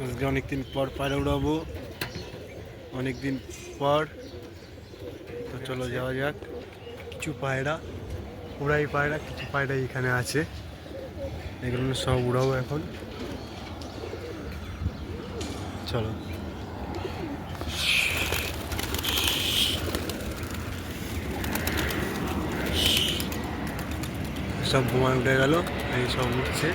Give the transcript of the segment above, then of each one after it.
আজকে অনেকদিন পর পায়রা উড়াবো, অনেকদিন পর। তো চলো যাওয়া যাক। কিছু পায়রা উড়াই, পায়রা কিছু পায়রা এখানে আছে, এগুলো সব উড়াবো এখন। চলো। সব বোমা উঠে গেল, এই সব উঠছে।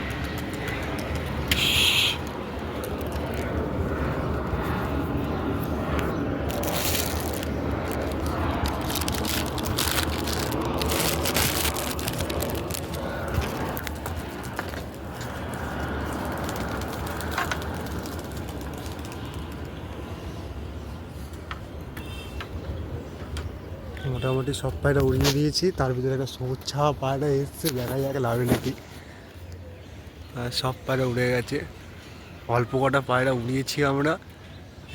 মোটামুটি সব পায়রা উড়িয়ে দিয়েছি, তার ভিতরে একটা সবুজ ছাওয়া পায়রা এসছে, দেখা যাক লাভে নাকি। সব পায়রা উড়ে গেছে, অল্প কটা পায়রা উড়িয়েছি আমরা।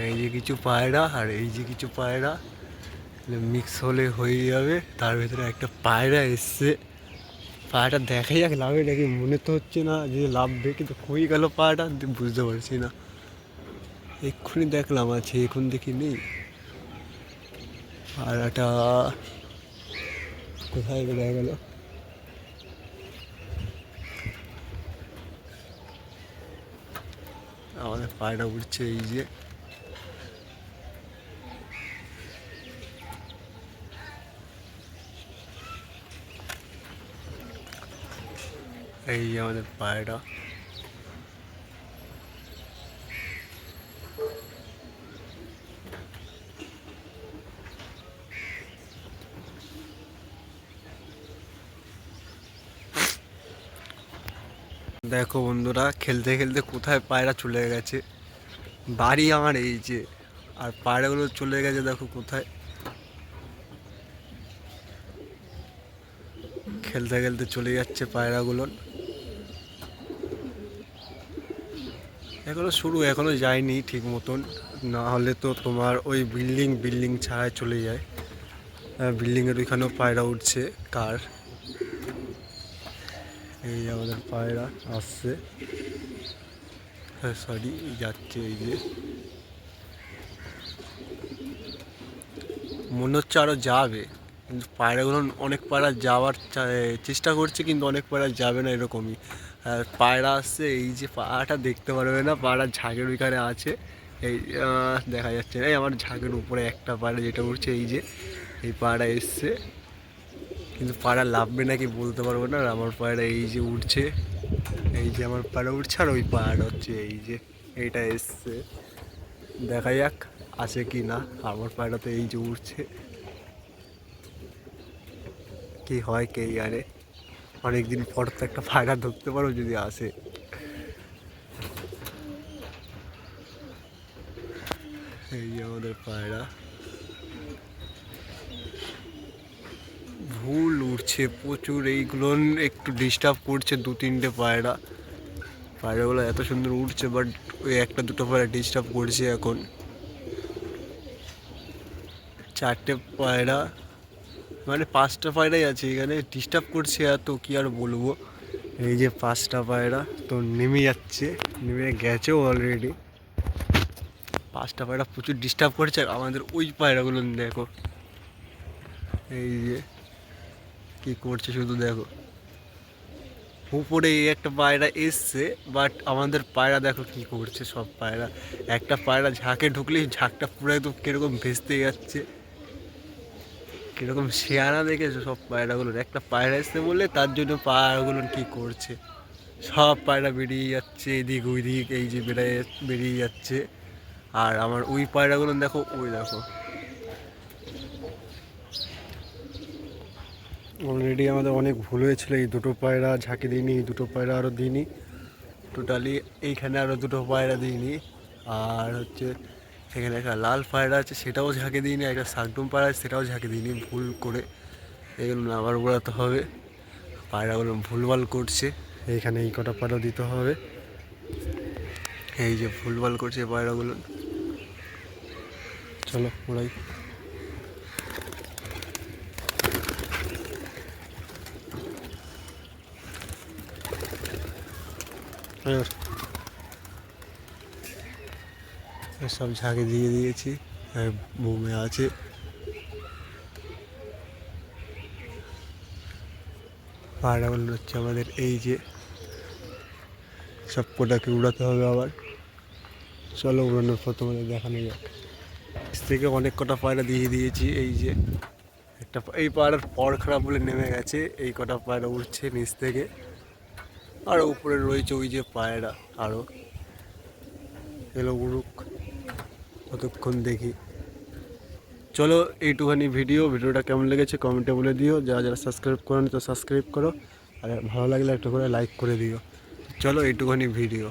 এই যে কিছু পায়রা আর এই যে কিছু পায়রা মিক্স হলে হয়ে যাবে। তার ভিতরে একটা পায়রা এসছে, পায়রাটা দেখা যাক লাভে নাকি। মনে তো হচ্ছে না যে লাভবে, কিন্তু হয়ে গেল পায়রাটা, বুঝতে পারছি না। এক্ষুনি দেখলাম আছে, এখন দেখি নেই। পায়রাটা কোথায় বেড়ে গেল? আমাদের পায়রা উঠছে, এই যে এই যে আমাদের পায়রা। দেখো বন্ধুরা, খেলতে খেলতে কোথায় পায়রা চলে গেছে। বাড়ি আমার এই যে, আর পায়রাগুলো চলে গেছে দেখো কোথায়। খেলতে খেলতে চলে যাচ্ছে পায়রাগুলো। এখনো শুরু, এখনো যায়নি ঠিক মতন, না হলে তো তোমার ওই বিল্ডিং ছাড়ায় চলে যায়। বিল্ডিংয়ের ওইখানেও পায়রা উঠছে কার। এই আমাদের পায়রা আসছে, হ্যাঁ সরি যাচ্ছে। এই যে মনে হচ্ছে আরও যাবে, কিন্তু পায়রাগুলো অনেক পায়রা যাওয়ার চেষ্টা করছে, কিন্তু অনেক পায়রা যাবে না এরকমই। পায়রা আসছে, এই যে পায়রাটা দেখতে পারবে না, পায়রা ঝাঁকের ওইখানে আছে। এই দেখা যাচ্ছে না, এই আমার ঝাঁকের উপরে একটা পায়রা যেটা উঠছে, এই যে এই পায়রা এসছে, কিন্তু পায়রা লাভবে নাকি বলতে পারবো না। আর আমার পায়রা এই যে উঠছে, এই যে আমার পায়রা উঠছে, আর ওই পায়রা হচ্ছে এই যে এইটা এসছে। দেখা যাক আসে কি না। আমার পায়রা তো এই যে উঠছে, কি হয় কে জানে। অনেকদিন পর তো একটা পায়রা ধরতে পারো যদি আসে। এই যে আমাদের পায়রা ভুল উঠছে প্রচুর, এইগুলো একটু ডিস্টার্ব করছে। দু তিনটে পায়রা, পায়রাগুলো এত সুন্দর উঠছে, বাট ওই একটা দুটো পায়রা ডিস্টার্ব করছে এখন। চারটে পায়রা, মানে পাঁচটা পায়রাই আছে এখানে, ডিস্টার্ব করছে এত, কি আর বলবো। এই যে পাঁচটা পায়রা তো নেমে যাচ্ছে, নেমে গেছেও অলরেডি। পাঁচটা পায়রা প্রচুর ডিস্টার্ব করছে। আর আমাদের ওই পায়রাগুলো দেখো, এই যে কি করছে শুধু দেখো। উপরে এই একটা পায়রা এসছে, বাট আমাদের পায়রা দেখো কি করছে। সব পায়রা, একটা পায়রা ঝাঁকে ঢুকলেই ঝাঁকটা পুরো একদম কিরকম ভেস্তে যাচ্ছে, কিরকম শেয়ানা দেখেছো সব পায়রাগুলোর। একটা পায়রা এসছে বলে তার জন্য পায়রাগুলো কি করছে, সব পায়রা বেরিয়ে যাচ্ছে এদিক ওই দিক, এই যে বেরিয়ে যাচ্ছে। আর আমার ওই পায়রাগুলো দেখো, ওই দেখো অলরেডি আমাদের অনেক ভুল হয়েছিল। এই দুটো পায়রা ঝাঁকে দিইনি, এই দুটো পায়রা আরও দিইনি, টোটালি এইখানে আরও দুটো পায়রা দিইনি। আর হচ্ছে সেখানে একটা লাল পায়রা আছে, সেটাও ঝাঁকে দিইনি। একটা শাকডুম পায়রা আছে, সেটাও ঝাঁকে দিইনি ভুল করে। এগুলো আবার উড়াতে হবে, পায়রাগুলো ভুলভাল করছে। এইখানে এই কটা পায়রা দিতে হবে, এই যে ভুলভাল করছে পায়রাগুলো। চলো উড়াই। সব ঝাঁকে দিয়ে দিয়েছি, বোমে আছে। পায়রাগুলো হচ্ছে আমাদের এই যে, সব কোটাকে উড়াতে হবে আবার। চলো উড়ানোর প্রথমে দেখানো যাক। নিচ থেকে অনেক কটা পায়রা দিয়ে দিয়েছি। এই যে একটা এই পায়রার পর খারাপ বলে নেমে গেছে, এই কটা পায়রা উঠছে নিচ থেকে। আর উপরে রয়েছে ওই যে পায়রা আরও, এলো উড়ুক কতক্ষণ দেখি। চলো এইটুখানি ভিডিওটা কেমন লেগেছে কমেন্টে বলে দিও। যারা যারা সাবস্ক্রাইব করো তো সাবস্ক্রাইব করো, আর ভালো লাগলে একটু করে লাইক করে দিও। চলো এইটুখানি ভিডিও।